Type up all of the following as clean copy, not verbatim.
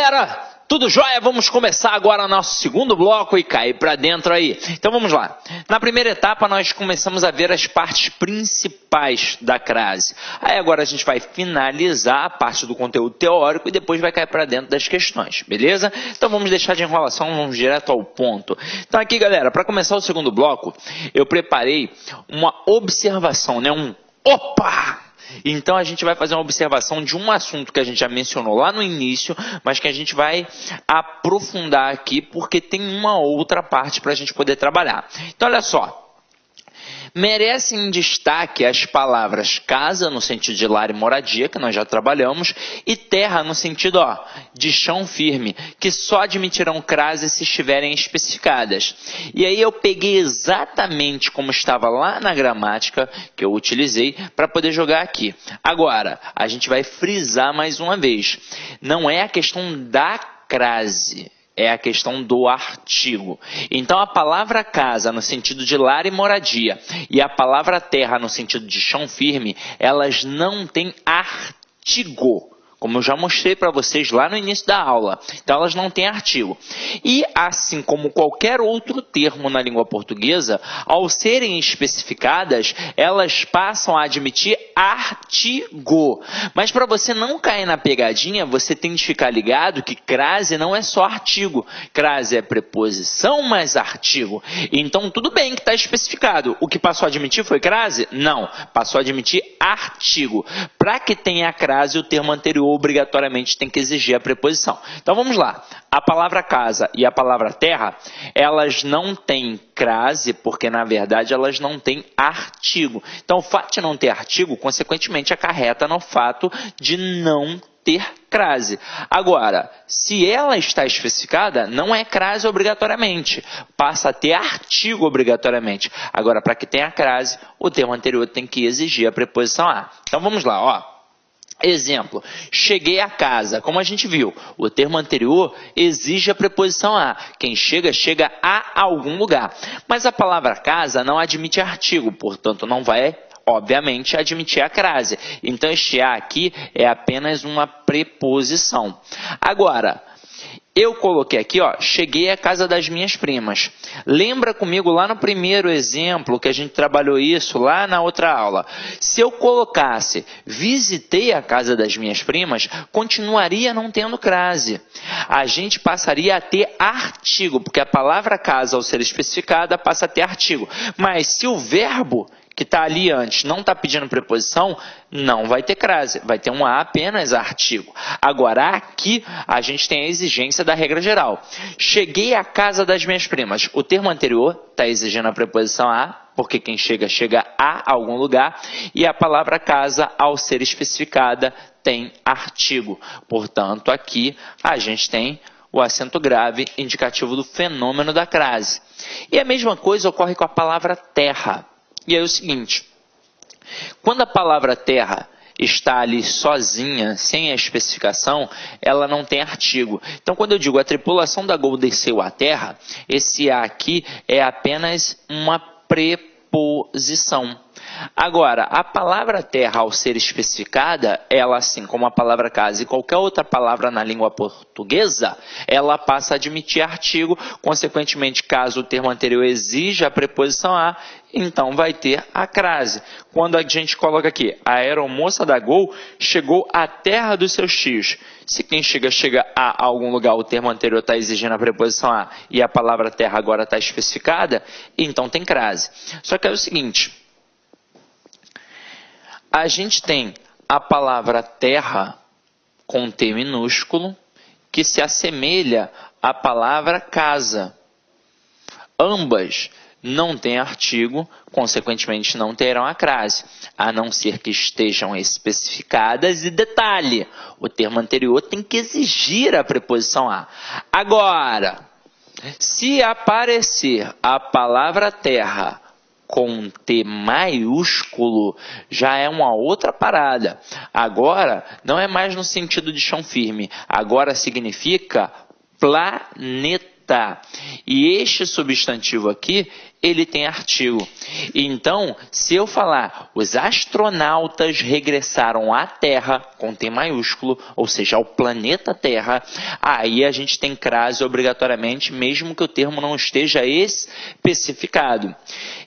galera, tudo jóia? Vamos começar agora o nosso segundo bloco e cair para dentro aí. Então vamos lá. Na primeira etapa nós começamos a ver as partes principais da crase. Aí agora a gente vai finalizar a parte do conteúdo teórico e depois vai cair para dentro das questões, beleza? Então vamos deixar de enrolação, vamos direto ao ponto. Então aqui galera, para começar o segundo bloco, eu preparei uma observação, né? Opa! Então a gente vai fazer uma observação de um assunto que a gente já mencionou lá no início, mas que a gente vai aprofundar aqui porque tem uma outra parte para a gente poder trabalhar. Então olha só. Merecem destaque as palavras casa, no sentido de lar e moradia, que nós já trabalhamos, e terra, no sentido de chão firme, que só admitirão crase se estiverem especificadas. E aí eu peguei exatamente como estava lá na gramática, que eu utilizei, para poder jogar aqui. Agora, a gente vai frisar mais uma vez. Não é a questão da crase. É a questão do artigo. Então, a palavra casa, no sentido de lar e moradia, e a palavra terra, no sentido de chão firme, elas não têm artigo. Como eu já mostrei para vocês lá no início da aula. Então, elas não têm artigo. E, assim como qualquer outro termo na língua portuguesa, ao serem especificadas, elas passam a admitir artigo. Mas para você não cair na pegadinha, você tem de ficar ligado que crase não é só artigo. Crase é preposição mais artigo. Então, tudo bem que está especificado. O que passou a admitir foi crase? Não. Passou a admitir artigo. Para que tenha crase, o termo anterior obrigatoriamente tem que exigir a preposição. Então vamos lá. A palavra casa e a palavra terra, elas não têm crase, porque na verdade elas não têm artigo. Então o fato de não ter artigo, consequentemente, acarreta no fato de não ter crase. Agora, se ela está especificada, não é crase obrigatoriamente. Passa a ter artigo obrigatoriamente. Agora, para que tenha crase, o termo anterior tem que exigir a preposição a. Então vamos lá, Exemplo, cheguei a casa. Como a gente viu, o termo anterior exige a preposição a. Quem chega, chega a algum lugar. Mas a palavra casa não admite artigo, portanto não vai, obviamente, admitir a crase. Então este a aqui é apenas uma preposição. Agora, eu coloquei aqui, cheguei à casa das minhas primas. Lembra comigo lá no primeiro exemplo que a gente trabalhou isso lá na outra aula? Se eu colocasse visitei a casa das minhas primas, continuaria não tendo crase. A gente passaria a ter artigo, porque a palavra casa, ao ser especificada, passa a ter artigo. Mas se o verbo que está ali antes não está pedindo preposição, não vai ter crase, vai ter um a apenas artigo. Agora aqui a gente tem a exigência da regra geral. Cheguei à casa das minhas primas. O termo anterior está exigindo a preposição a, porque quem chega, chega a algum lugar. E a palavra casa, ao ser especificada, tem artigo. Portanto, aqui a gente tem o acento grave indicativo do fenômeno da crase. E a mesma coisa ocorre com a palavra terra. E é o seguinte, quando a palavra terra está ali sozinha, sem a especificação, ela não tem artigo. Então, quando eu digo a tripulação da Gol desceu à terra, esse a aqui é apenas uma preposição. Agora, a palavra terra, ao ser especificada, ela, assim como a palavra casa e qualquer outra palavra na língua portuguesa, ela passa a admitir artigo, consequentemente, caso o termo anterior exija a preposição a, então vai ter a crase. Quando a gente coloca aqui, a aeromoça da Gol chegou à terra dos seus tios. Se quem chega, chega a algum lugar, o termo anterior está exigindo a preposição a e a palavra terra agora está especificada, então tem crase. Só que é o seguinte, a gente tem a palavra terra com T minúsculo que se assemelha à palavra casa. Ambas não têm artigo, consequentemente não terão a crase, a não ser que estejam especificadas. E detalhe, o termo anterior tem que exigir a preposição a. Agora, se aparecer a palavra terra com T maiúsculo, já é uma outra parada. Agora, não é mais no sentido de chão firme. Agora significa planeta. visitar. E este substantivo aqui, ele tem artigo. Então, se eu falar, os astronautas regressaram à Terra, com T maiúsculo, ou seja, ao planeta Terra, aí a gente tem crase obrigatoriamente, mesmo que o termo não esteja especificado.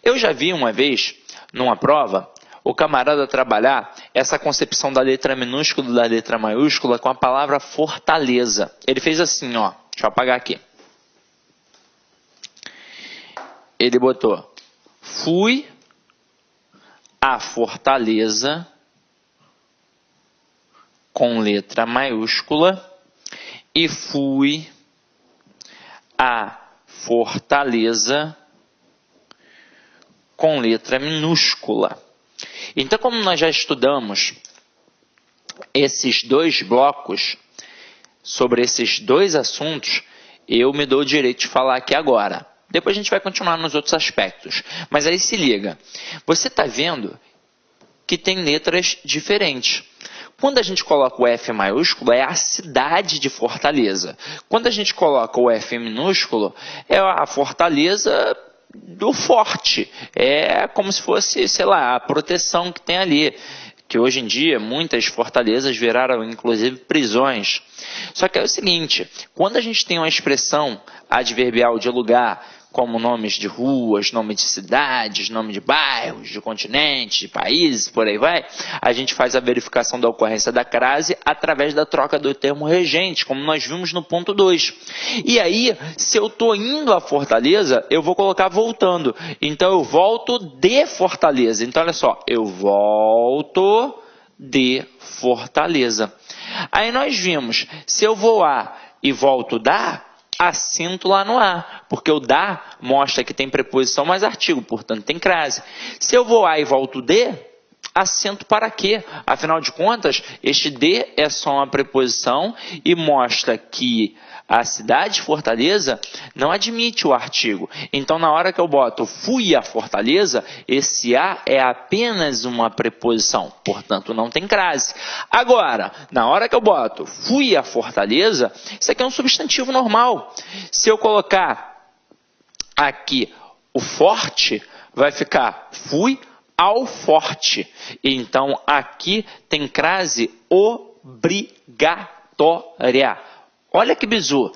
Eu já vi uma vez, numa prova, o camarada trabalhar essa concepção da letra minúscula e da letra maiúscula com a palavra fortaleza. Ele fez assim, ó, deixa eu apagar aqui. Ele botou, fui à Fortaleza com letra maiúscula e fui à Fortaleza com letra minúscula. Então, como nós já estudamos esses dois blocos, sobre esses dois assuntos, eu me dou o direito de falar aqui agora. Depois a gente vai continuar nos outros aspectos. Mas aí se liga, você está vendo que tem letras diferentes. Quando a gente coloca o F maiúsculo, é a cidade de Fortaleza. Quando a gente coloca o F minúsculo, é a Fortaleza do forte. É como se fosse, sei lá, a proteção que tem ali. Que hoje em dia muitas fortalezas viraram inclusive prisões. Só que é o seguinte, quando a gente tem uma expressão adverbial de lugar, como nomes de ruas, nome de cidades, nome de bairros, de continentes, de países, por aí vai, a gente faz a verificação da ocorrência da crase através da troca do termo regente, como nós vimos no ponto 2. E aí, se eu estou indo à Fortaleza, eu vou colocar voltando. Então, eu volto de Fortaleza. Então, olha só, eu volto de Fortaleza. Aí nós vimos, se eu vou a e volto da, acento lá no A, porque o da mostra que tem preposição mais artigo, portanto tem crase. Se eu vou a e volto de, acento para quê? Afinal de contas, este de é só uma preposição e mostra que a cidade de Fortaleza não admite o artigo. Então, na hora que eu boto fui à Fortaleza, esse a é apenas uma preposição, portanto não tem crase. Agora, na hora que eu boto fui à Fortaleza, isso aqui é um substantivo normal. Se eu colocar aqui o forte, vai ficar fui ao forte. Então, aqui tem crase obrigatória. Olha que bizu.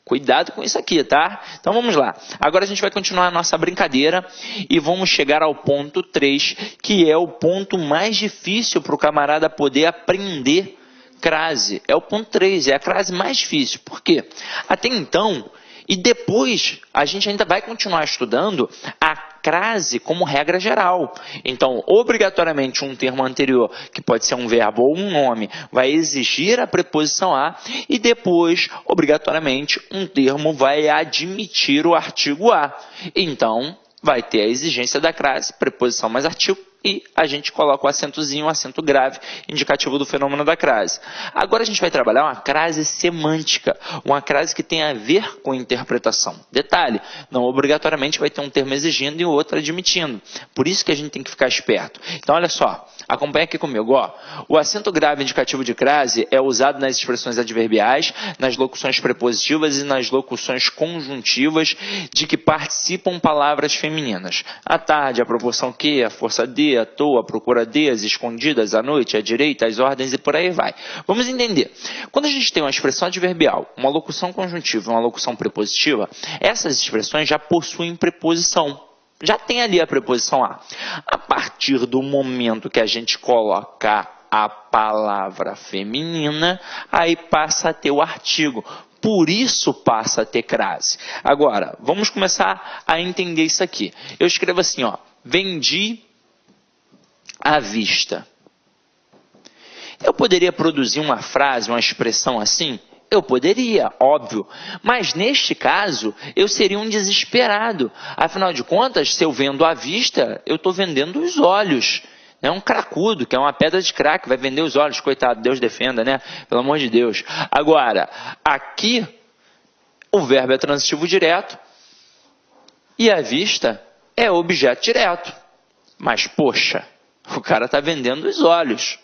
Cuidado com isso aqui, tá? Então vamos lá. Agora a gente vai continuar a nossa brincadeira e vamos chegar ao ponto 3, que é o ponto mais difícil para o camarada poder aprender crase. É o ponto 3, é a crase mais difícil. Por quê? Até então, e depois a gente ainda vai continuar estudando a crase como regra geral. Então, obrigatoriamente, um termo anterior, que pode ser um verbo ou um nome, vai exigir a preposição a, e depois, obrigatoriamente, um termo vai admitir o artigo a. Então, vai ter a exigência da crase, preposição mais artigo, e a gente coloca o acentozinho, o acento grave, indicativo do fenômeno da crase. Agora a gente vai trabalhar uma crase semântica, uma crase que tem a ver com interpretação. Detalhe, não obrigatoriamente vai ter um termo exigindo e o outro admitindo. Por isso que a gente tem que ficar esperto. Então olha só, acompanha aqui comigo. Ó. O acento grave indicativo de crase é usado nas expressões adverbiais, nas locuções prepositivas e nas locuções conjuntivas de que participam palavras femininas. À tarde, a proporção que, a força de, à toa, à procura de, às escondidas, à noite, à direita, às ordens e por aí vai. Vamos entender. Quando a gente tem uma expressão adverbial, uma locução conjuntiva e uma locução prepositiva, essas expressões já possuem preposição. Já tem ali a preposição a. A partir do momento que a gente coloca a palavra feminina, aí passa a ter o artigo. Por isso passa a ter crase. Agora, vamos começar a entender isso aqui. Eu escrevo assim, ó, vendi à vista. Eu poderia produzir uma frase, uma expressão assim? Eu poderia, óbvio. Mas neste caso, eu seria um desesperado. Afinal de contas, se eu vendo à vista, eu estou vendendo os olhos. É um cracudo, que é uma pedra de crack, vai vender os olhos. Coitado, Deus defenda, né? Pelo amor de Deus. Agora, aqui, o verbo é transitivo direto e à vista é objeto direto. Mas, poxa, o cara está vendendo os olhos.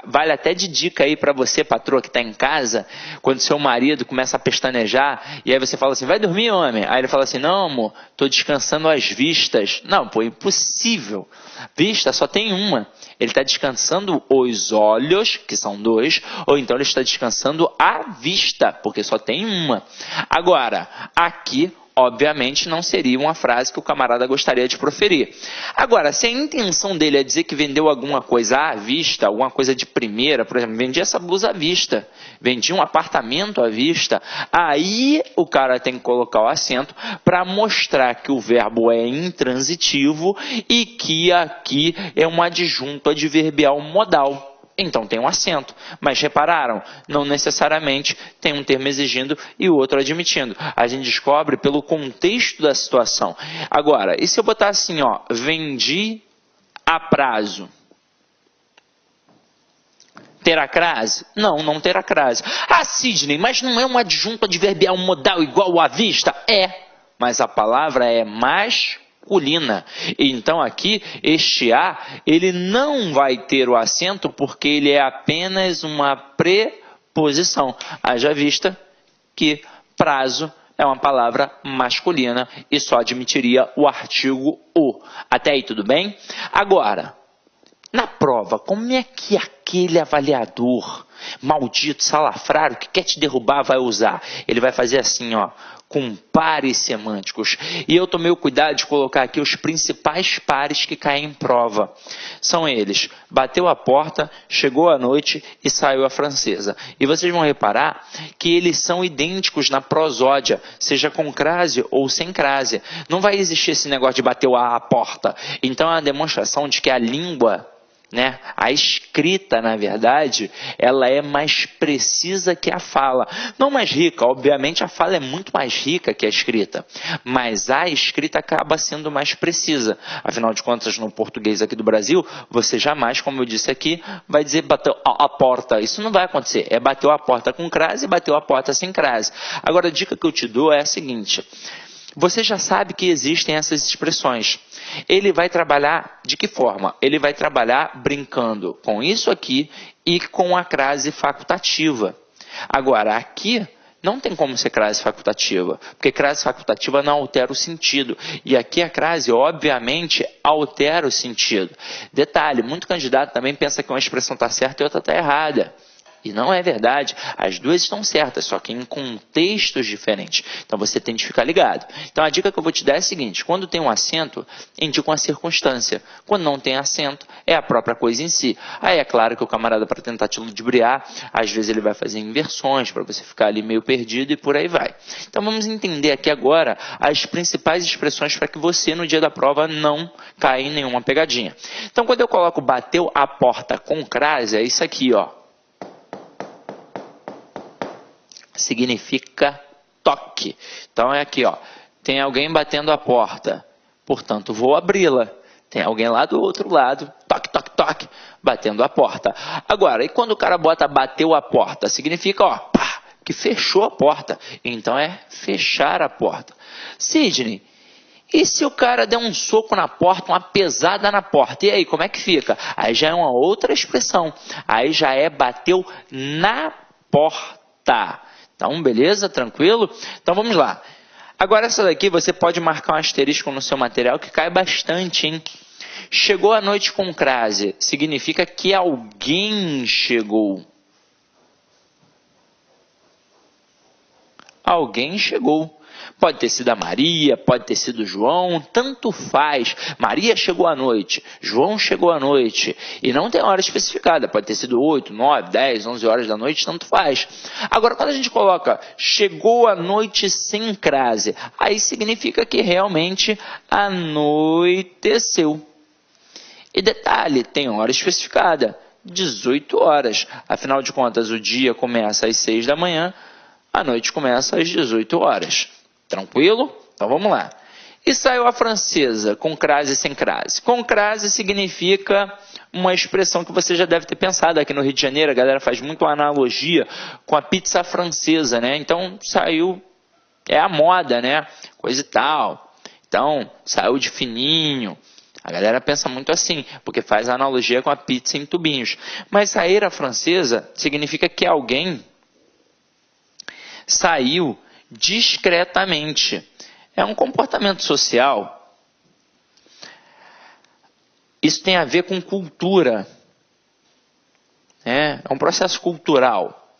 Vale até de dica aí para você, patroa, que está em casa, quando seu marido começa a pestanejar, e aí você fala assim, vai dormir, homem? Aí ele fala assim, não, amor, estou descansando as vistas. Não, pô, impossível. Vista só tem uma. Ele está descansando os olhos, que são dois, ou então ele está descansando a vista, porque só tem uma. Agora, aqui, obviamente, não seria uma frase que o camarada gostaria de proferir. Agora, se a intenção dele é dizer que vendeu alguma coisa à vista, alguma coisa de primeira, por exemplo, vendi essa blusa à vista, vendi um apartamento à vista, aí o cara tem que colocar o acento para mostrar que o verbo é intransitivo e que aqui é um adjunto adverbial modal. Então tem um acento, mas repararam, não necessariamente tem um termo exigindo e o outro admitindo. A gente descobre pelo contexto da situação. Agora, e se eu botar assim, ó, vendi a prazo? Terá crase? Não, não terá crase. Ah, Sidney, mas não é um adjunto adverbial modal igual à vista? É, mas a palavra é masculina. Então aqui, este A, ele não vai ter o acento porque ele é apenas uma preposição. Haja vista que prazo é uma palavra masculina e só admitiria o artigo o. Até aí tudo bem? Agora, na prova, como é que aquele avaliador maldito, salafrário, que quer te derrubar, vai usar? Ele vai fazer assim, ó, com pares semânticos. E eu tomei o cuidado de colocar aqui os principais pares que caem em prova. São eles: bateu a porta, chegou à noite e saiu a francesa. E vocês vão reparar que eles são idênticos na prosódia, seja com crase ou sem crase. Não vai existir esse negócio de bateu a porta. Então é uma demonstração de que a língua, né? A escrita, na verdade, ela é mais precisa que a fala. Não mais rica, obviamente a fala é muito mais rica que a escrita, mas a escrita acaba sendo mais precisa. Afinal de contas, no português aqui do Brasil, você jamais, como eu disse aqui, vai dizer bateu a porta. Isso não vai acontecer. É bateu a porta com crase e bateu a porta sem crase. Agora, a dica que eu te dou é a seguinte: você já sabe que existem essas expressões. Ele vai trabalhar de que forma? Ele vai trabalhar brincando com isso aqui e com a crase facultativa. Agora, aqui não tem como ser crase facultativa, porque crase facultativa não altera o sentido. E aqui a crase, obviamente, altera o sentido. Detalhe, muito candidato também pensa que uma expressão está certa e outra está errada. E não é verdade, as duas estão certas, só que em contextos diferentes. Então você tem que ficar ligado. Então a dica que eu vou te dar é a seguinte: quando tem um acento, indica uma circunstância. Quando não tem acento, é a própria coisa em si. Aí é claro que o camarada, para tentar te ludibriar, às vezes ele vai fazer inversões para você ficar ali meio perdido e por aí vai. Então vamos entender aqui agora as principais expressões para que você no dia da prova não caia em nenhuma pegadinha. Então quando eu coloco bateu a porta com crase, é isso aqui, ó. Significa toque. Então é aqui, ó. Tem alguém batendo a porta, portanto vou abri-la. Tem alguém lá do outro lado, toque, toque, toque, batendo a porta. Agora, e quando o cara bota bateu a porta? Significa, ó, pá, que fechou a porta. Então é fechar a porta. Sidney, e se o cara der um soco na porta, uma pesada na porta? E aí, como é que fica? Aí já é uma outra expressão. Aí já é bateu na porta. Então, beleza? Tranquilo? Então, vamos lá. Agora, essa daqui você pode marcar um asterisco no seu material que cai bastante, hein? Chegou à noite com crase. Significa que alguém chegou. Alguém chegou. Pode ter sido a Maria, pode ter sido o João, tanto faz. Maria chegou à noite, João chegou à noite. E não tem hora especificada, pode ter sido 8, 9, 10, 11 horas da noite, tanto faz. Agora, quando a gente coloca chegou à noite sem crase, aí significa que realmente anoiteceu. E detalhe, tem hora especificada, 18 horas. Afinal de contas, o dia começa às 6 da manhã, a noite começa às 18 horas. Tranquilo? Então vamos lá. E saiu a francesa, com crase e sem crase. Com crase significa uma expressão que você já deve ter pensado. Aqui no Rio de Janeiro, a galera faz muito uma analogia com a pizza francesa, né? Então saiu, é a moda, né? Coisa e tal. Então, saiu de fininho. A galera pensa muito assim, porque faz a analogia com a pizza em tubinhos. Mas sair à francesa significa que alguém saiu discretamente. É um comportamento social. Isso tem a ver com cultura. É um processo cultural.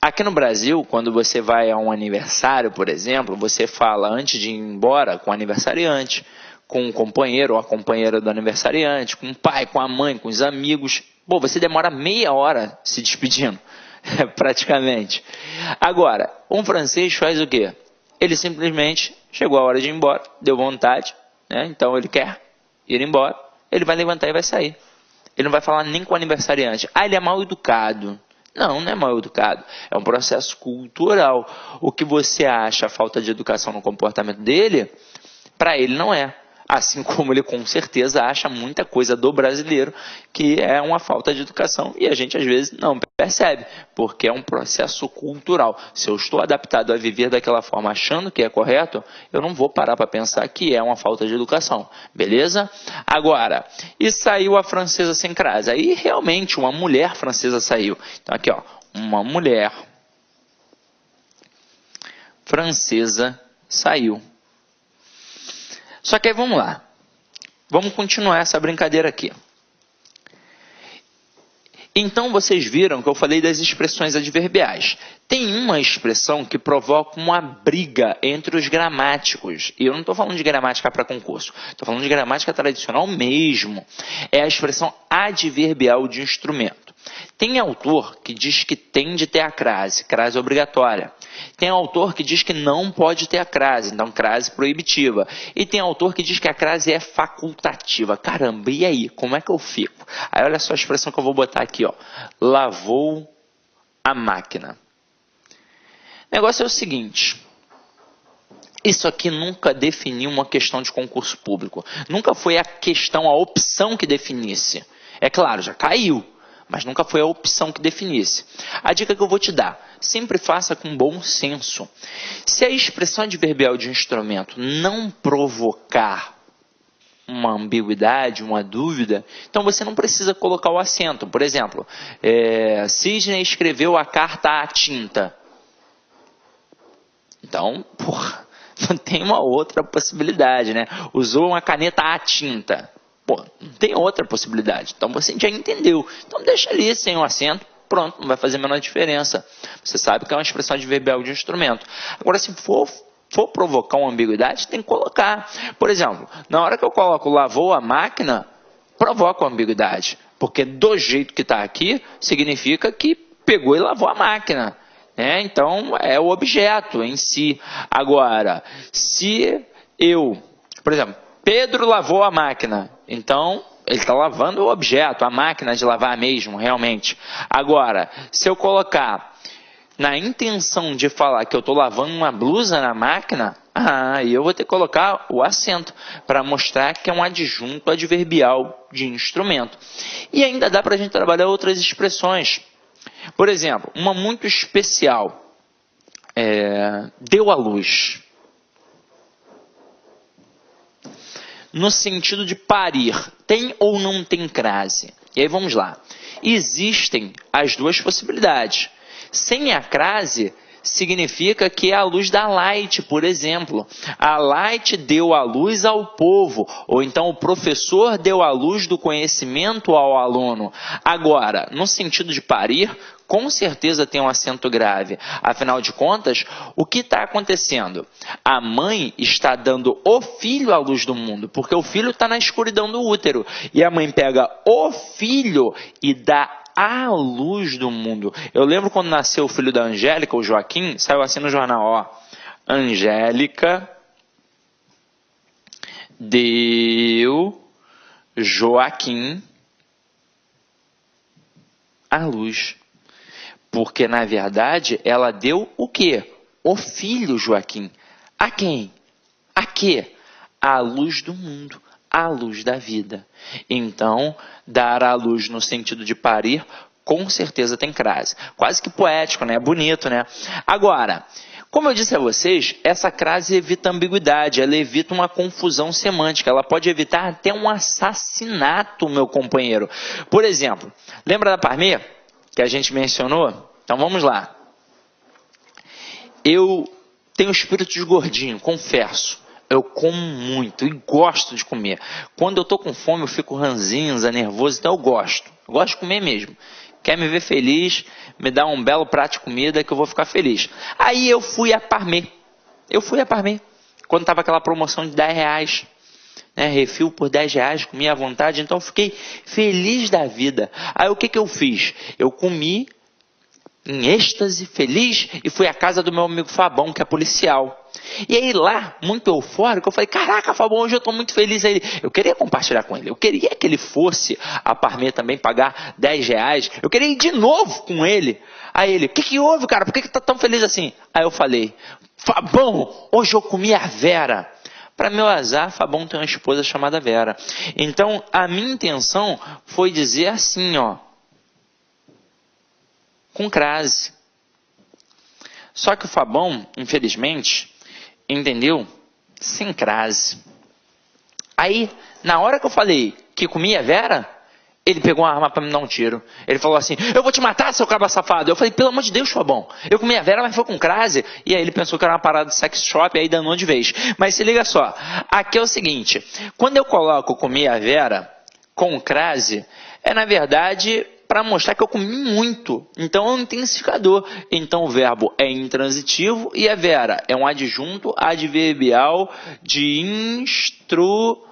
Aqui no Brasil, quando você vai a um aniversário, por exemplo, você fala antes de ir embora com o aniversariante, com o companheiro ou a companheira do aniversariante, com o pai, com a mãe, com os amigos. Pô, você demora meia hora se despedindo, praticamente. Agora, um francês faz o quê? Ele simplesmente chegou a hora de ir embora, deu vontade, né? Então ele quer ir embora, ele vai levantar e vai sair. Ele não vai falar nem com o aniversariante. Ah, ele é mal educado. Não, não é mal educado. É um processo cultural. O que você acha a falta de educação no comportamento dele, para ele não é. Assim como ele com certeza acha muita coisa do brasileiro que é uma falta de educação e a gente às vezes não percebe, porque é um processo cultural. Se eu estou adaptado a viver daquela forma achando que é correto, eu não vou parar para pensar que é uma falta de educação, beleza? Agora, e saiu a francesa sem crase? Aí realmente uma mulher francesa saiu. Então aqui ó, uma mulher francesa saiu. Só que aí vamos lá. Vamos continuar essa brincadeira aqui. Então vocês viram que eu falei das expressões adverbiais. Tem uma expressão que provoca uma briga entre os gramáticos. E eu não estou falando de gramática para concurso. Estou falando de gramática tradicional mesmo. É a expressão adverbial de instrumento. Tem autor que diz que tem de ter a crase obrigatória. Tem autor que diz que não pode ter a crase, então crase proibitiva. E tem autor que diz que a crase é facultativa. Caramba, e aí? Como é que eu fico? Aí olha só a expressão que eu vou botar aqui, ó. Lavou a máquina. O negócio é o seguinte. Isso aqui nunca definiu uma questão de concurso público. Nunca foi a questão, a opção que definisse. É claro, já caiu. Mas nunca foi a opção que definisse. A dica que eu vou te dar, sempre faça com bom senso. Se a expressão adverbial de instrumento não provocar uma ambiguidade, uma dúvida, então você não precisa colocar o acento. Por exemplo, Sidney escreveu a carta à tinta. Então, não tem uma outra possibilidade, né? Usou uma caneta à tinta. Pô, não tem outra possibilidade. Então você já entendeu. Então deixa ali sem o acento. Pronto, não vai fazer a menor diferença. Você sabe que é uma expressão adverbial de instrumento. Agora, se for provocar uma ambiguidade, tem que colocar. Por exemplo, na hora que eu coloco lavou a máquina, provoca uma ambiguidade. Porque do jeito que está aqui, significa que pegou e lavou a máquina. Né? Então, é o objeto em si. Agora, se eu, por exemplo, Pedro lavou a máquina. Então, ele está lavando o objeto, a máquina de lavar mesmo, realmente. Agora, se eu colocar na intenção de falar que eu estou lavando uma blusa na máquina, aí eu vou ter que colocar o acento para mostrar que é um adjunto adverbial de instrumento. E ainda dá para a gente trabalhar outras expressões. Por exemplo, uma muito especial. Deu à luz. No sentido de parir, tem ou não tem crase? E aí vamos lá. Existem as duas possibilidades. Sem a crase, significa que é a luz da Light, por exemplo. A Light deu a luz ao povo, ou então o professor deu a luz do conhecimento ao aluno. Agora, no sentido de parir, com certeza tem um acento grave. Afinal de contas, o que está acontecendo? A mãe está dando o filho à luz do mundo, porque o filho está na escuridão do útero. E a mãe pega o filho e dá a luz do mundo. Eu lembro quando nasceu o filho da Angélica, o Joaquim, saiu assim no jornal, ó. Angélica deu Joaquim a luz. Porque, na verdade, ela deu o quê? O filho Joaquim. A quem? A quê? A luz do mundo, a luz da vida. Então, dar à luz no sentido de parir, com certeza tem crase. Quase que poético, né? Bonito, né? Agora, Como eu disse a vocês, essa crase evita ambiguidade, ela evita uma confusão semântica, ela pode evitar até um assassinato, meu companheiro. Por exemplo, lembra da parmê que a gente mencionou? Então vamos lá. Eu tenho espírito de gordinho, confesso. Eu como muito e gosto de comer. Quando eu tô com fome, eu fico ranzinza, nervoso, então eu gosto. Eu gosto de comer mesmo. Quer me ver feliz, me dá um belo prato de comida que eu vou ficar feliz. Aí eu fui a Parmê. Quando estava aquela promoção de R$10, né, refil por R$10, comia à vontade, então eu fiquei feliz da vida. Aí o que eu fiz? Eu comi em êxtase, feliz, e fui à casa do meu amigo Fabão, que é policial. E aí lá, muito eufórico, eu falei, caraca, Fabão, hoje eu estou muito feliz. Aí eu queria compartilhar com ele, eu queria que ele fosse a Parmê também pagar R$10, eu queria ir de novo com ele. Aí ele, o que houve, cara, por que tá tão feliz assim? Aí eu falei, Fabão, hoje eu comi a Vera. Para meu azar, Fabão tem uma esposa chamada Vera. Então, a minha intenção foi dizer assim, ó, com crase. Só que o Fabão, infelizmente, entendeu? Sem crase. Aí, na hora que eu falei que comia Vera, ele pegou uma arma para me dar um tiro. Ele falou assim, eu vou te matar, seu cabra safado. Eu falei, pelo amor de Deus, Fabão, eu comi a Vera, mas foi com crase. E aí ele pensou que era uma parada de sex shop, e aí danou de vez. Mas se liga só, aqui é o seguinte, quando eu coloco comi a Vera com crase, é na verdade para mostrar que eu comi muito. Então é um intensificador. Então o verbo é intransitivo e a Vera é um adjunto adverbial de instrumento.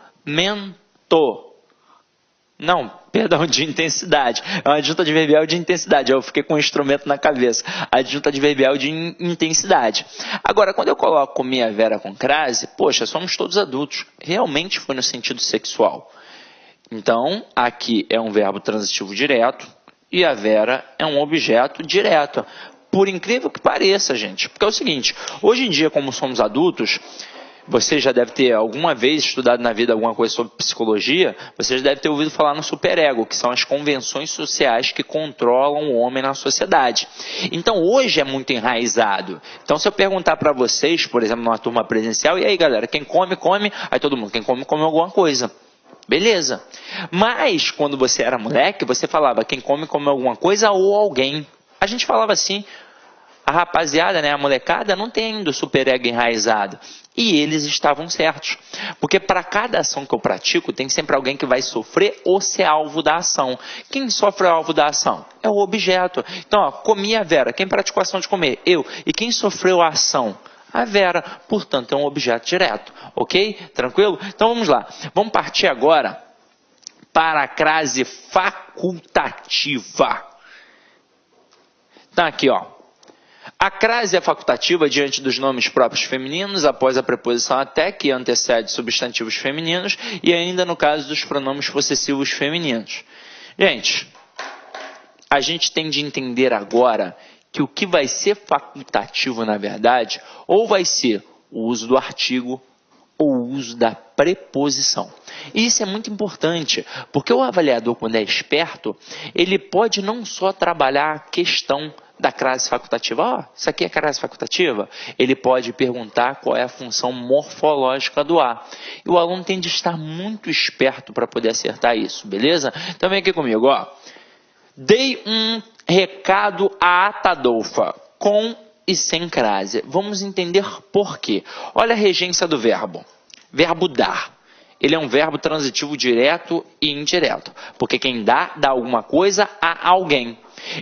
Não, perdão, de intensidade. É um adjunto adverbial de intensidade. Eu fiquei com um instrumento na cabeça. Adjunto adverbial de intensidade. Agora, quando eu coloco minha Vera com crase, poxa, somos todos adultos. Realmente foi no sentido sexual. Então, aqui é um verbo transitivo direto e a Vera é um objeto direto. Por incrível que pareça, gente. Porque é o seguinte, hoje em dia, como somos adultos, você já deve ter alguma vez estudado na vida alguma coisa sobre psicologia, você já deve ter ouvido falar no superego, que são as convenções sociais que controlam o homem na sociedade. Então hoje é muito enraizado. Então se eu perguntar para vocês, por exemplo, numa turma presencial, e aí galera, quem come, come, aí todo mundo, quem come, come alguma coisa. Beleza. Mas quando você era moleque, você falava quem come, come alguma coisa ou alguém. A gente falava assim. A rapaziada, né, a molecada, não tem ainda o superego enraizado. E eles estavam certos. Porque para cada ação que eu pratico, tem sempre alguém que vai sofrer ou ser alvo da ação. Quem sofre o alvo da ação? É o objeto. Então, ó, comi a Vera. Quem praticou a ação de comer? Eu. E quem sofreu a ação? A Vera. Portanto, é um objeto direto. Ok? Tranquilo? Então, vamos lá. Vamos partir agora para a crase facultativa. Então, aqui, ó. A crase é facultativa diante dos nomes próprios femininos, após a preposição até, que antecede substantivos femininos, e ainda no caso dos pronomes possessivos femininos. Gente, a gente tem de entender agora que o que vai ser facultativo, na verdade, ou vai ser o uso do artigo ou o uso da preposição. E isso é muito importante, porque o avaliador, quando é esperto, ele pode não só trabalhar a questão da crase facultativa. Ó, isso aqui é crase facultativa? Ele pode perguntar qual é a função morfológica do A. E o aluno tem de estar muito esperto para poder acertar isso, beleza? Então vem aqui comigo, ó. Dei um recado a Atadolfa, com e sem crase. Vamos entender por quê. Olha a regência do verbo. Verbo dar. Ele é um verbo transitivo direto e indireto. Porque quem dá alguma coisa a alguém.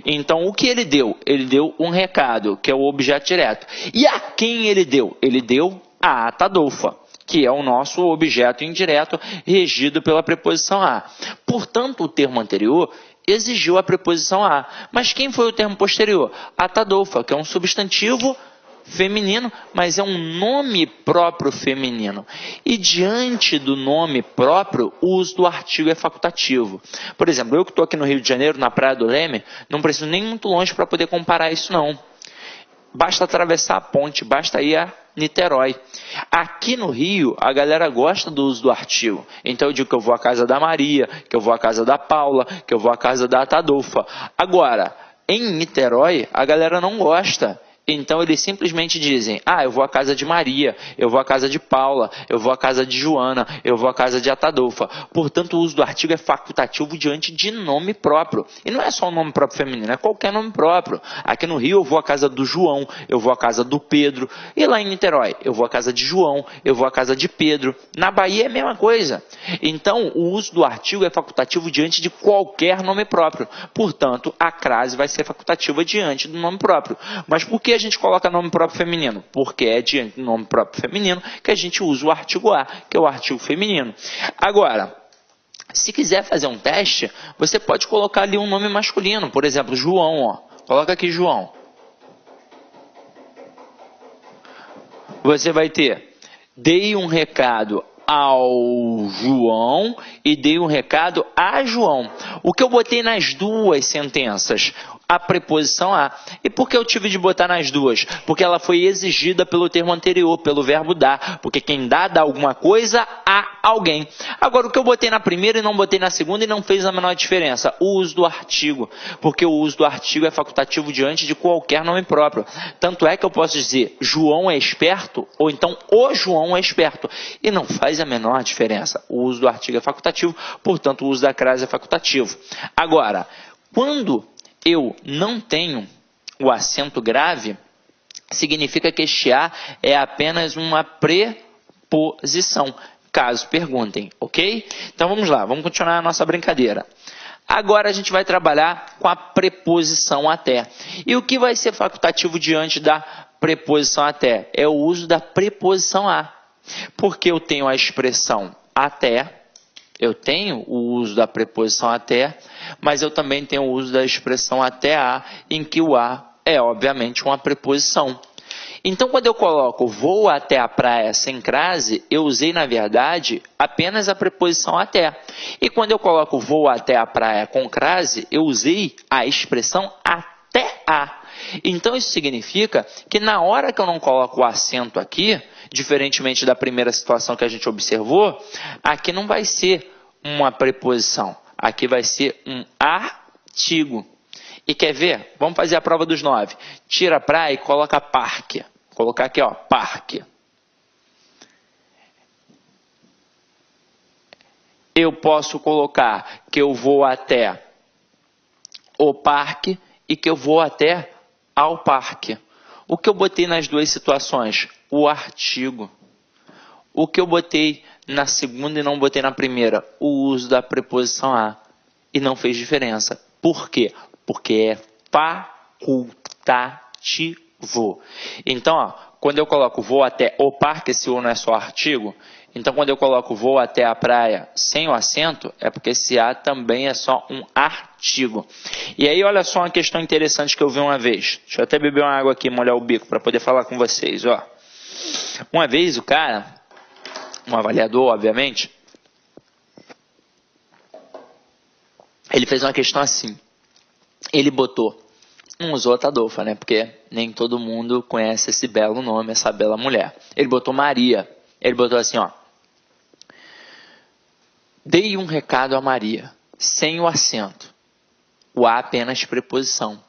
Então, o que ele deu? Ele deu um recado, que é o objeto direto. E a quem ele deu? Ele deu a Atadolfa, que é o nosso objeto indireto, regido pela preposição a. Portanto, o termo anterior exigiu a preposição a. Mas quem foi o termo posterior? Atadolfa, que é um substantivo feminino, mas é um nome próprio feminino. E diante do nome próprio, o uso do artigo é facultativo. Por exemplo, eu que estou aqui no Rio de Janeiro, na Praia do Leme, não preciso nem muito longe para poder comparar isso não. Basta atravessar a ponte, basta ir a Niterói. Aqui no Rio, a galera gosta do uso do artigo. Então eu digo que eu vou à casa da Maria, que eu vou à casa da Paula, que eu vou à casa da Atadolfa. Agora, em Niterói, a galera não gosta. Então eles simplesmente dizem, eu vou à casa de Maria, eu vou à casa de Paula, eu vou à casa de Joana, eu vou à casa de Atadolfa. Portanto, o uso do artigo é facultativo diante de nome próprio. E não é só o nome próprio feminino, é qualquer nome próprio. Aqui no Rio eu vou à casa do João, eu vou à casa do Pedro. E lá em Niterói, eu vou à casa de João, eu vou à casa de Pedro. Na Bahia é a mesma coisa. Então, o uso do artigo é facultativo diante de qualquer nome próprio. Portanto, a crase vai ser facultativa diante do nome próprio. Mas por que a gente coloca nome próprio feminino? Porque é diante do nome próprio feminino que a gente usa o artigo a, que é o artigo feminino. Agora, se quiser fazer um teste, você pode colocar ali um nome masculino. Por exemplo, João. Ó. Coloca aqui João. Você vai ter, dei um recado ao João e dei um recado a João. O que eu botei nas duas sentenças? A preposição a. E por que eu tive de botar nas duas? Porque ela foi exigida pelo termo anterior, pelo verbo dar. Porque quem dá alguma coisa a alguém. Agora, o que eu botei na primeira e não botei na segunda e não fez a menor diferença? O uso do artigo. Porque o uso do artigo é facultativo diante de qualquer nome próprio. Tanto é que eu posso dizer João é esperto ou então o João é esperto. E não faz a menor diferença. O uso do artigo é facultativo, portanto o uso da crase é facultativo. Agora, quando eu não tenho o acento grave, significa que este a é apenas uma preposição, caso perguntem, ok? Então vamos lá, vamos continuar a nossa brincadeira. Agora a gente vai trabalhar com a preposição até. E o que vai ser facultativo diante da preposição até? É o uso da preposição a. Porque eu tenho a expressão até, eu tenho o uso da preposição até, mas eu também tenho o uso da expressão até a, em que o a é, obviamente, uma preposição. Então, quando eu coloco vou até a praia sem crase, eu usei, na verdade, apenas a preposição até. E quando eu coloco vou até a praia com crase, eu usei a expressão até a. Então, isso significa que na hora que eu não coloco o acento aqui, diferentemente da primeira situação que a gente observou, aqui não vai ser uma preposição, aqui vai ser um artigo. E quer ver? Vamos fazer a prova dos 9. Tira praia e coloca parque. Vou colocar aqui, ó, parque. Eu posso colocar que eu vou até o parque e que eu vou até ao parque. O que eu botei nas duas situações? O artigo. O que eu botei na segunda e não botei na primeira? O uso da preposição a. E não fez diferença. Por quê? Porque é facultativo. Então, ó, quando eu coloco vou até o parque, esse o não é só artigo. Então, quando eu coloco vou até a praia sem o acento, é porque esse a também é só um artigo. E aí, olha só uma questão interessante que eu vi uma vez. Deixa eu até beber uma água aqui e molhar o bico para poder falar com vocês. Ó. Uma vez o cara, um avaliador, obviamente, ele fez uma questão assim. Ele botou, não usou Atadolfa, né? Porque nem todo mundo conhece esse belo nome, essa bela mulher. Ele botou Maria. Ele botou assim, ó. Dei um recado a Maria, sem o acento. O a apenas preposição.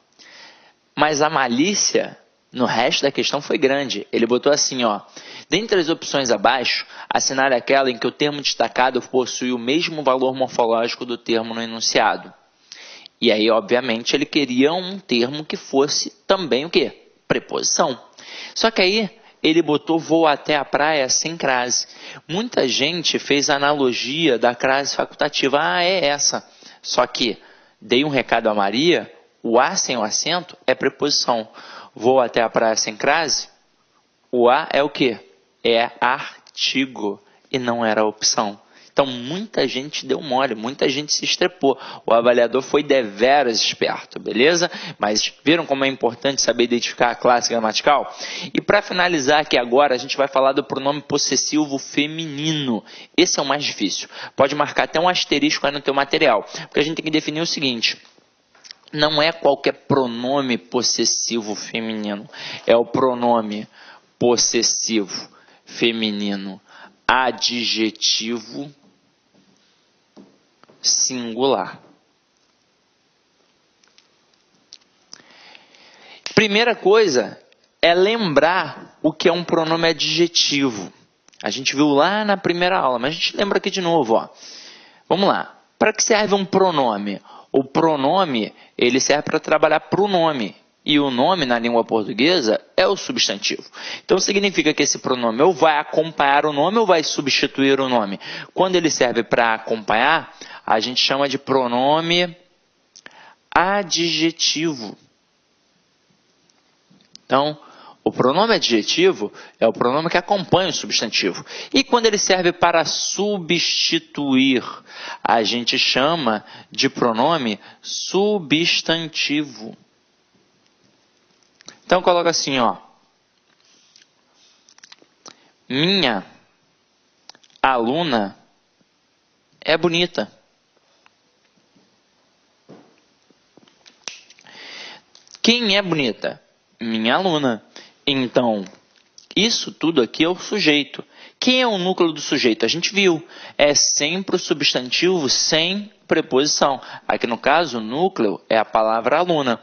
Mas a malícia no resto da questão foi grande. Ele botou assim, ó. Dentre as opções abaixo, assinale aquela em que o termo destacado possui o mesmo valor morfológico do termo no enunciado. E aí, obviamente, ele queria um termo que fosse também o quê? Preposição. Só que aí ele botou vou até a praia sem crase. Muita gente fez a analogia da crase facultativa. Ah, é essa. Só que dei um recado a Maria, o a sem o acento é preposição. Vou até a praia sem crase, o a é o quê? É artigo e não era opção. Então, muita gente deu mole, muita gente se estrepou. O avaliador foi deveras esperto, beleza? Mas viram como é importante saber identificar a classe gramatical? E para finalizar aqui agora, a gente vai falar do pronome possessivo feminino. Esse é o mais difícil. Pode marcar até um asterisco aí no teu material, porque a gente tem que definir o seguinte. Não é qualquer pronome possessivo feminino, é o pronome possessivo feminino adjetivo singular. Primeira coisa é lembrar o que é um pronome adjetivo. A gente viu lá na primeira aula, mas a gente lembra aqui de novo, ó. Vamos lá. Para que serve um pronome? O pronome, ele serve para trabalhar para o nome. E o nome, na língua portuguesa, é o substantivo. Então, significa que esse pronome ou vai acompanhar o nome ou vai substituir o nome. Quando ele serve para acompanhar, a gente chama de pronome adjetivo. Então, o pronome adjetivo é o pronome que acompanha o substantivo. E quando ele serve para substituir, a gente chama de pronome substantivo. Então, coloca assim, ó. Minha aluna é bonita. Quem é bonita? Minha aluna. Então, isso tudo aqui é o sujeito. Quem é o núcleo do sujeito? A gente viu. É sempre o substantivo sem preposição. Aqui no caso, o núcleo é a palavra aluna.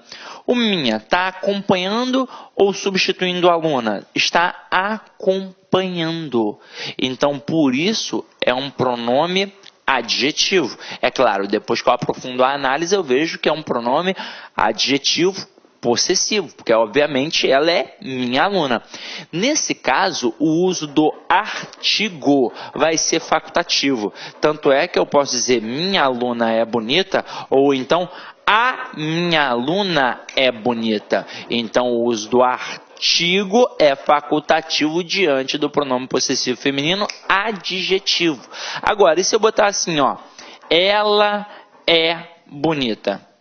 O minha está acompanhando ou substituindo a aluna? Está acompanhando. Então, por isso, é um pronome adjetivo. É claro, depois que eu aprofundo a análise, eu vejo que é um pronome adjetivo possessivo, porque obviamente ela é minha aluna. Nesse caso, o uso do artigo vai ser facultativo. Tanto é que eu posso dizer minha aluna é bonita, ou então a minha aluna é bonita. Então, o uso do artigo é facultativo diante do pronome possessivo feminino adjetivo. Agora, e se eu botar assim, ó, ela é bonita?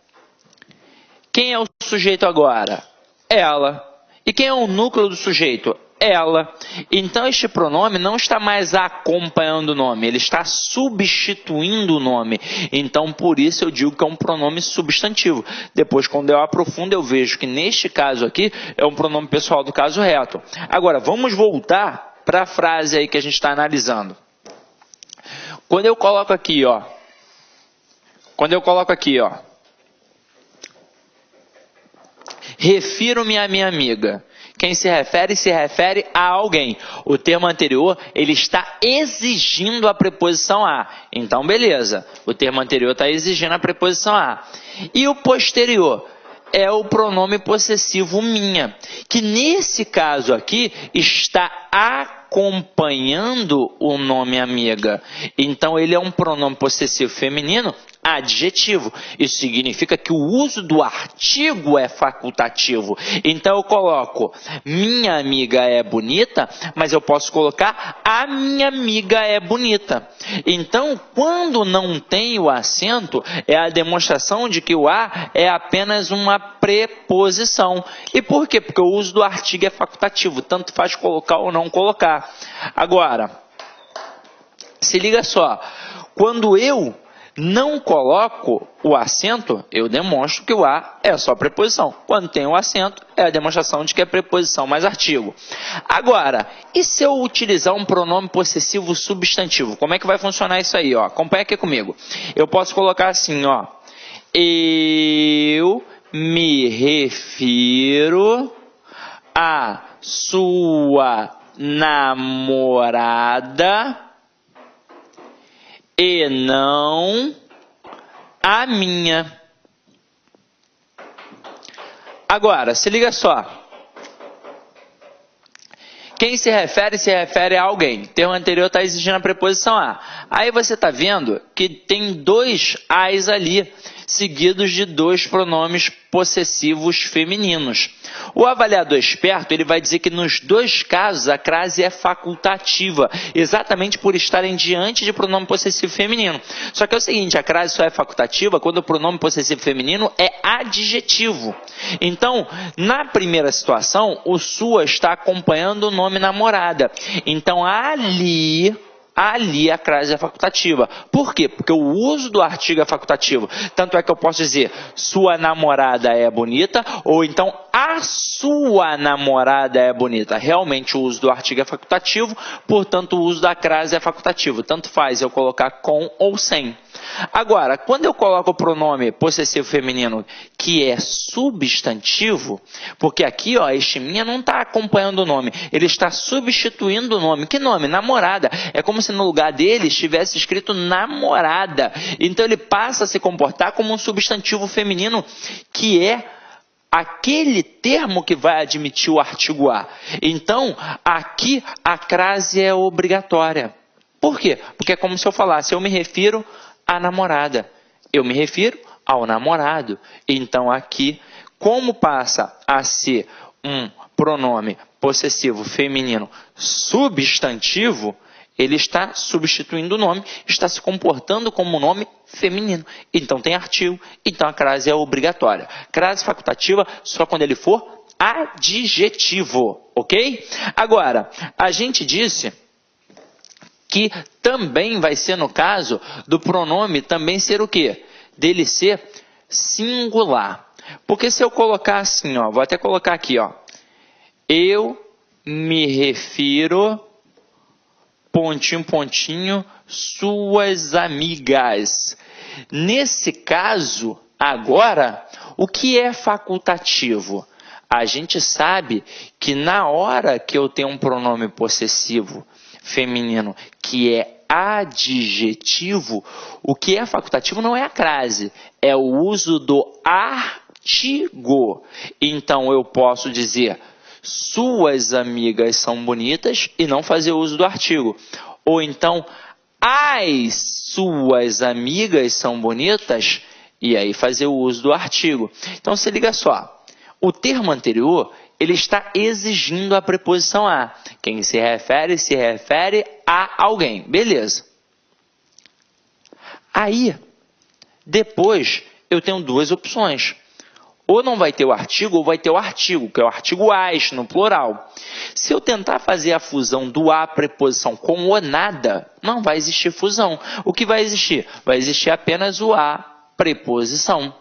Quem é o sujeito agora? Ela. E quem é o núcleo do sujeito? Ela. Então, este pronome não está mais acompanhando o nome, ele está substituindo o nome. Então, por isso eu digo que é um pronome substantivo. Depois, quando eu aprofundo, eu vejo que neste caso aqui é um pronome pessoal do caso reto. Agora, vamos voltar para a frase aí que a gente está analisando. Quando eu coloco aqui, ó. Refiro-me à minha amiga. Quem se refere a alguém. O termo anterior, ele está exigindo a preposição a. Então, beleza. O termo anterior está exigindo a preposição a. E o posterior é o pronome possessivo minha, que nesse caso aqui está acompanhando o nome amiga. Então, ele é um pronome possessivo feminino adjetivo. Isso significa que o uso do artigo é facultativo. Então, eu coloco minha amiga é bonita, mas eu posso colocar a minha amiga é bonita. Então, quando não tem o acento, é a demonstração de que o a é apenas uma preposição. E por quê? Porque o uso do artigo é facultativo, tanto faz colocar ou não colocar. Agora, se liga só, quando eu não coloco o acento, eu demonstro que o a é só preposição. Quando tem o acento, é a demonstração de que é preposição mais artigo. Agora, e se eu utilizar um pronome possessivo substantivo? Como é que vai funcionar isso aí? Ó? Acompanha aqui comigo. Eu posso colocar assim, ó. Eu me refiro à sua namorada e não a minha. Agora, se liga só. Quem se refere a alguém. O termo anterior está exigindo a preposição a. Aí você está vendo que tem dois as ali, seguidos de dois pronomes possessivos femininos. O avaliador esperto, ele vai dizer que nos dois casos a crase é facultativa, exatamente por estarem diante de pronome possessivo feminino. Só que é o seguinte, a crase só é facultativa quando o pronome possessivo feminino é adjetivo. Então, na primeira situação, o sua está acompanhando o nome namorada. Então, ali a crase é facultativa. Por quê? Porque o uso do artigo é facultativo. Tanto é que eu posso dizer, sua namorada é bonita, ou então a sua namorada é bonita. Realmente o uso do artigo é facultativo, portanto o uso da crase é facultativo. Tanto faz eu colocar com ou sem. Agora, quando eu coloco o pronome possessivo feminino que é substantivo, porque aqui, ó, este minha não está acompanhando o nome, ele está substituindo o nome. Que nome? Namorada. É como se no lugar dele estivesse escrito namorada. Então ele passa a se comportar como um substantivo feminino que é aquele termo que vai admitir o artigo a. Então, aqui a crase é obrigatória. Por quê? Porque é como se eu falasse, eu me refiro à namorada. Eu me refiro ao namorado. Então, aqui, como passa a ser um pronome possessivo feminino substantivo, ele está substituindo o nome, está se comportando como um nome feminino. Então tem artigo, então a crase é obrigatória. Crase facultativa só quando ele for adjetivo, ok? Agora, a gente disse que também vai ser no caso do pronome também ser o quê? Dele ser singular. Porque se eu colocar assim, ó, vou até colocar aqui, ó. Eu me refiro, pontinho, pontinho, suas amigas. Nesse caso, agora, o que é facultativo? A gente sabe que na hora que eu tenho um pronome possessivo feminino que é adjetivo, o que é facultativo não é a crase, é o uso do artigo. Então eu posso dizer suas amigas são bonitas e não fazer uso do artigo. Ou então, as suas amigas são bonitas e aí fazer o uso do artigo. Então, se liga só. O termo anterior, ele está exigindo a preposição a. Quem se refere a alguém. Beleza. Aí, depois, eu tenho duas opções. Ou não vai ter o artigo, ou vai ter o artigo, que é o artigo as, no plural. Se eu tentar fazer a fusão do a preposição com o nada, não vai existir fusão. O que vai existir? Vai existir apenas o a preposição.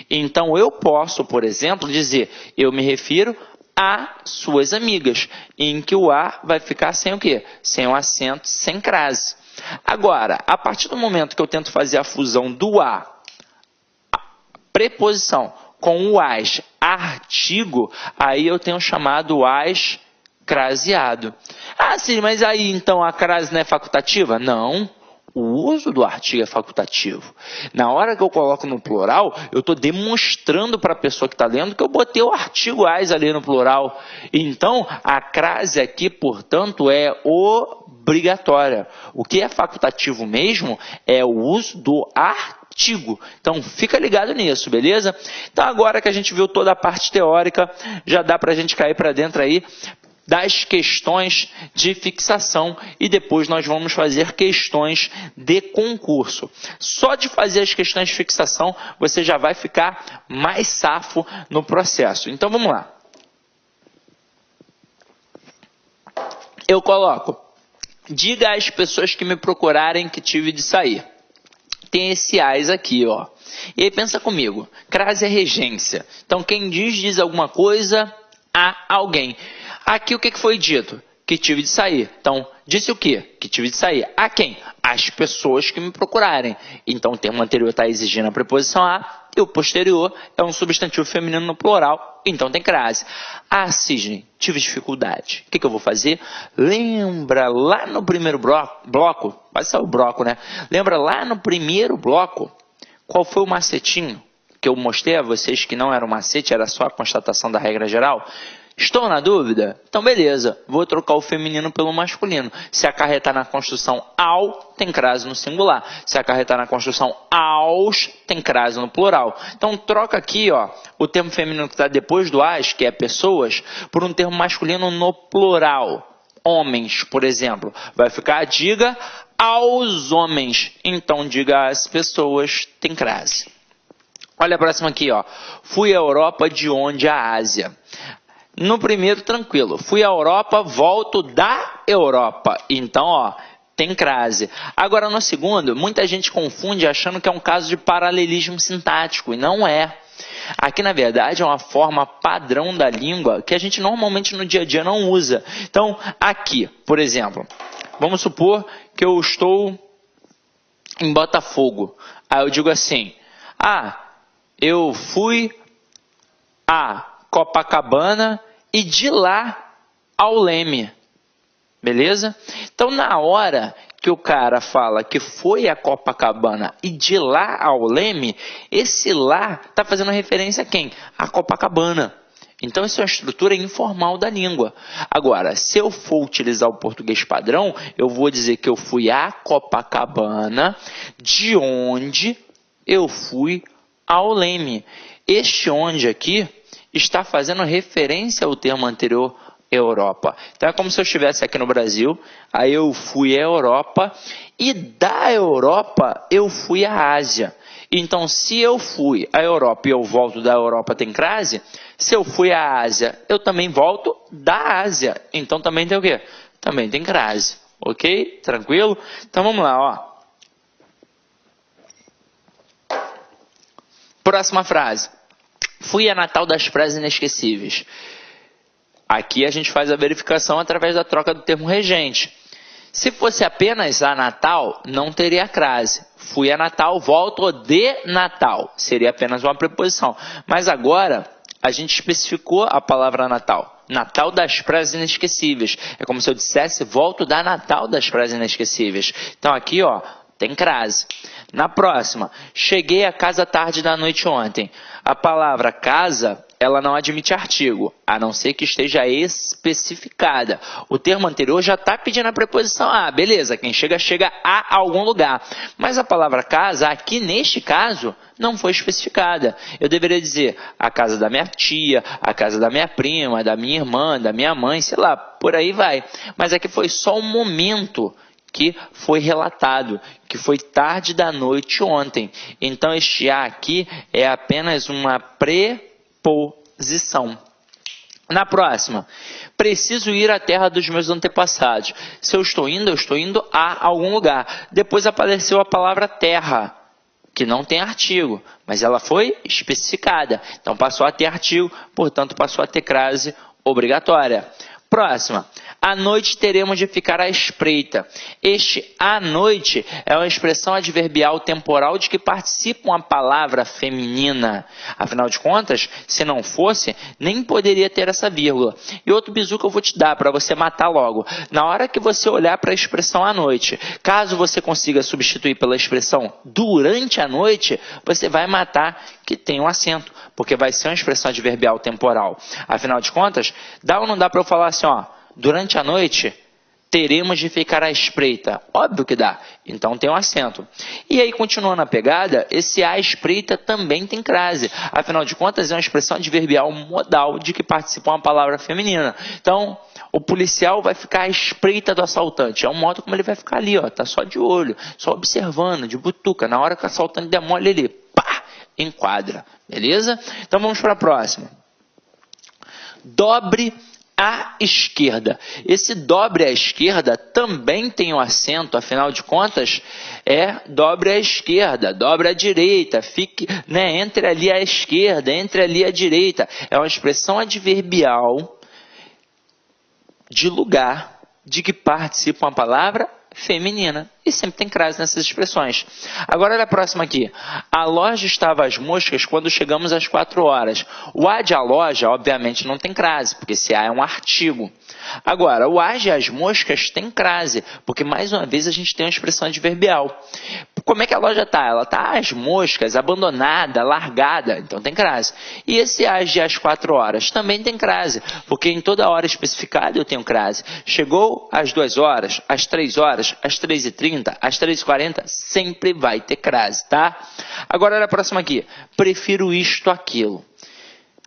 Então, eu posso, por exemplo, dizer, eu me refiro a suas amigas, em que o a vai ficar sem o quê? Sem o acento, sem crase. Agora, a partir do momento que eu tento fazer a fusão do a preposição com o as artigo, aí eu tenho chamado as craseado. Ah, sim, mas aí então a crase não é facultativa? Não, o uso do artigo é facultativo. Na hora que eu coloco no plural, eu estou demonstrando para a pessoa que está lendo que eu botei o artigo as ali no plural. Então, a crase aqui, portanto, é obrigatória. O que é facultativo mesmo é o uso do artigo. Então, fica ligado nisso, beleza? Então, agora que a gente viu toda a parte teórica, já dá para a gente cair para dentro aí das questões de fixação e depois nós vamos fazer questões de concurso. Só de fazer as questões de fixação, você já vai ficar mais safo no processo. Então, vamos lá. Eu coloco, diga às pessoas que me procurarem que tive de sair. Tem esse as aqui, ó. E aí pensa comigo, crase é regência. Então quem diz alguma coisa a alguém. Aqui o que foi dito? Que tive de sair. Então, disse o quê? Que tive de sair. A quem? As pessoas que me procurarem. Então o termo anterior está exigindo a preposição a e o posterior é um substantivo feminino no plural. Então tem crase. Ah, Sidney, tive dificuldade. O que eu vou fazer? Lembra lá no primeiro bloco, vai ser o bloco, né? Lembra lá no primeiro bloco, qual foi o macetinho que eu mostrei a vocês que não era um macete, era só a constatação da regra geral? Estou na dúvida? Então beleza, vou trocar o feminino pelo masculino. Se acarretar na construção ao, tem crase no singular. Se acarretar na construção aos, tem crase no plural. Então troca aqui, ó, o termo feminino que está depois do as, que é pessoas, por um termo masculino no plural. Homens, por exemplo. Vai ficar diga aos homens. Então diga às pessoas, tem crase. Olha a próxima aqui, ó. Fui à Europa de onde a Ásia. No primeiro, tranquilo. Fui à Europa, volto da Europa. Então, ó, tem crase. Agora, no segundo, muita gente confunde achando que é um caso de paralelismo sintático. E não é. Aqui, na verdade, é uma forma padrão da língua que a gente normalmente no dia a dia não usa. Então, aqui, por exemplo, vamos supor que eu estou em Botafogo. Aí eu digo assim, eu fui a Copacabana e de lá ao Leme. Beleza? Então, na hora que o cara fala que foi a Copacabana e de lá ao Leme, esse lá está fazendo referência a quem? A Copacabana. Então, isso é uma estrutura informal da língua. Agora, se eu for utilizar o português padrão, eu vou dizer que eu fui a Copacabana, de onde eu fui ao Leme. Este onde aqui está fazendo referência ao termo anterior, Europa. Então é como se eu estivesse aqui no Brasil, aí eu fui à Europa e da Europa eu fui à Ásia. Então, se eu fui à Europa e eu volto da Europa, tem crase? Se eu fui à Ásia, eu também volto da Ásia. Então também tem o quê? Também tem crase. Ok? Tranquilo? Então vamos lá, ó. Próxima frase. Fui a Natal das Praias Inesquecíveis. Aqui a gente faz a verificação através da troca do termo regente. Se fosse apenas a Natal, não teria crase. Fui a Natal, volto de Natal. Seria apenas uma preposição. Mas agora a gente especificou a palavra Natal. Natal das Praias Inesquecíveis. É como se eu dissesse, volto da Natal das Praias Inesquecíveis. Então aqui, ó, tem crase. Na próxima, cheguei a casa tarde da noite ontem. A palavra casa, ela não admite artigo, a não ser que esteja especificada. O termo anterior já está pedindo a preposição a, beleza, quem chega, chega a algum lugar. Mas a palavra casa, aqui neste caso, não foi especificada. Eu deveria dizer a casa da minha tia, a casa da minha prima, da minha irmã, da minha mãe, sei lá, por aí vai. Mas aqui foi só um momento que foi relatado, que foi tarde da noite ontem. Então, este a aqui é apenas uma preposição. Na próxima, preciso ir à terra dos meus antepassados. Se eu estou indo a algum lugar. Depois apareceu a palavra terra, que não tem artigo, mas ela foi especificada. Então, passou a ter artigo, portanto, passou a ter crase obrigatória. Próxima. À noite teremos de ficar à espreita. Este à noite é uma expressão adverbial temporal de que participa a palavra feminina. Afinal de contas, se não fosse, nem poderia ter essa vírgula. E outro bizu que eu vou te dar para você matar logo. Na hora que você olhar para a expressão à noite, caso você consiga substituir pela expressão durante a noite, você vai matar que tem um acento, porque vai ser uma expressão adverbial temporal. Afinal de contas, dá ou não dá para eu falar assim, ó, durante a noite teremos de ficar à espreita? Óbvio que dá, então tem um acento. E aí, continuando a pegada, esse à espreita também tem crase. Afinal de contas, é uma expressão adverbial modal de que participa uma palavra feminina. Então, o policial vai ficar à espreita do assaltante. É um modo como ele vai ficar ali, ó, tá só de olho, só observando, de butuca. Na hora que o assaltante der mole, ele pá, enquadra. Beleza? Então, vamos para a próxima. Dobre à esquerda. Esse dobre à esquerda também tem um acento, afinal de contas, é dobre à esquerda, dobre à direita, fique, né, entre ali à esquerda, entre ali à direita. É uma expressão adverbial de lugar de que participa uma palavra feminina. E sempre tem crase nessas expressões. Agora olha a próxima aqui. A loja estava às moscas quando chegamos às 4 horas. O a de a loja, obviamente, não tem crase, porque esse a é um artigo. Agora, o a de as moscas tem crase, porque mais uma vez a gente tem uma expressão adverbial. Como é que a loja está? Ela está às moscas, abandonada, largada, então tem crase. E esse a de às 4 horas também tem crase, porque em toda hora especificada eu tenho crase. Chegou às 2 horas, às 3 horas, às 3h30, às 3h40, sempre vai ter crase, tá? Agora olha a próxima aqui. Prefiro isto, aquilo.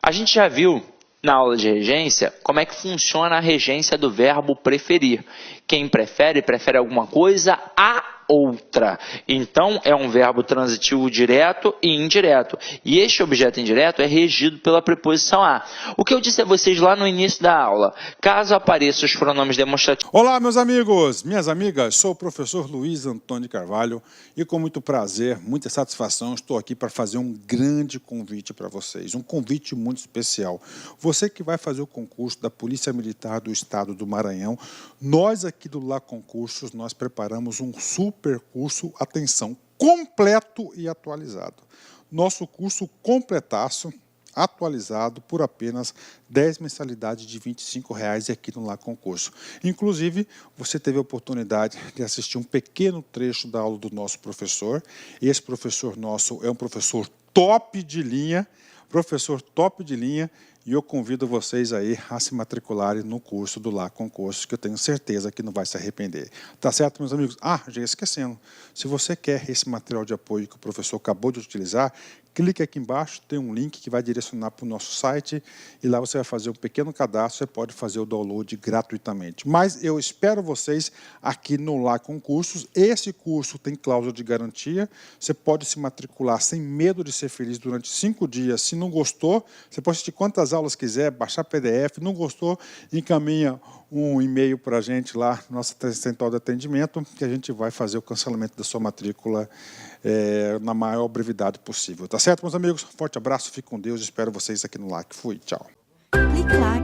A gente já viu na aula de regência como é que funciona a regência do verbo preferir. Quem prefere, prefere alguma coisa a outra. Então, é um verbo transitivo direto e indireto. E este objeto indireto é regido pela preposição a. O que eu disse a vocês lá no início da aula, caso apareçam os pronomes demonstrativos... Olá, meus amigos, minhas amigas, sou o professor Luiz Antônio Carvalho e com muito prazer, muita satisfação, estou aqui para fazer um grande convite para vocês, um convite muito especial. Você que vai fazer o concurso da Polícia Militar do Estado do Maranhão, nós aqui do Lá Concursos, nós preparamos um super curso, atenção, completo e atualizado. Nosso curso completaço, atualizado por apenas 10 mensalidades de R$ 25,00 aqui no Lá Concurso. Inclusive, você teve a oportunidade de assistir um pequeno trecho da aula do nosso professor. Esse professor nosso é um professor top de linha, e eu convido vocês aí a se matricularem no curso do Lá Concursos, que eu tenho certeza que não vai se arrepender. Tá certo, meus amigos? Ah, já ia esquecendo. Se você quer esse material de apoio que o professor acabou de utilizar, clique aqui embaixo, tem um link que vai direcionar para o nosso site e lá você vai fazer um pequeno cadastro, você pode fazer o download gratuitamente. Mas eu espero vocês aqui no Lá Concursos. Esse curso tem cláusula de garantia, você pode se matricular sem medo de ser feliz durante 5 dias. Se não gostou, você pode assistir quantas aulas quiser, baixar PDF, não gostou, encaminha um e-mail para a gente lá, nossa central de atendimento, que a gente vai fazer o cancelamento da sua matrícula na maior brevidade possível. Tá certo, meus amigos? Forte abraço, fique com Deus, espero vocês aqui no LAC. Fui, tchau. Clique lá.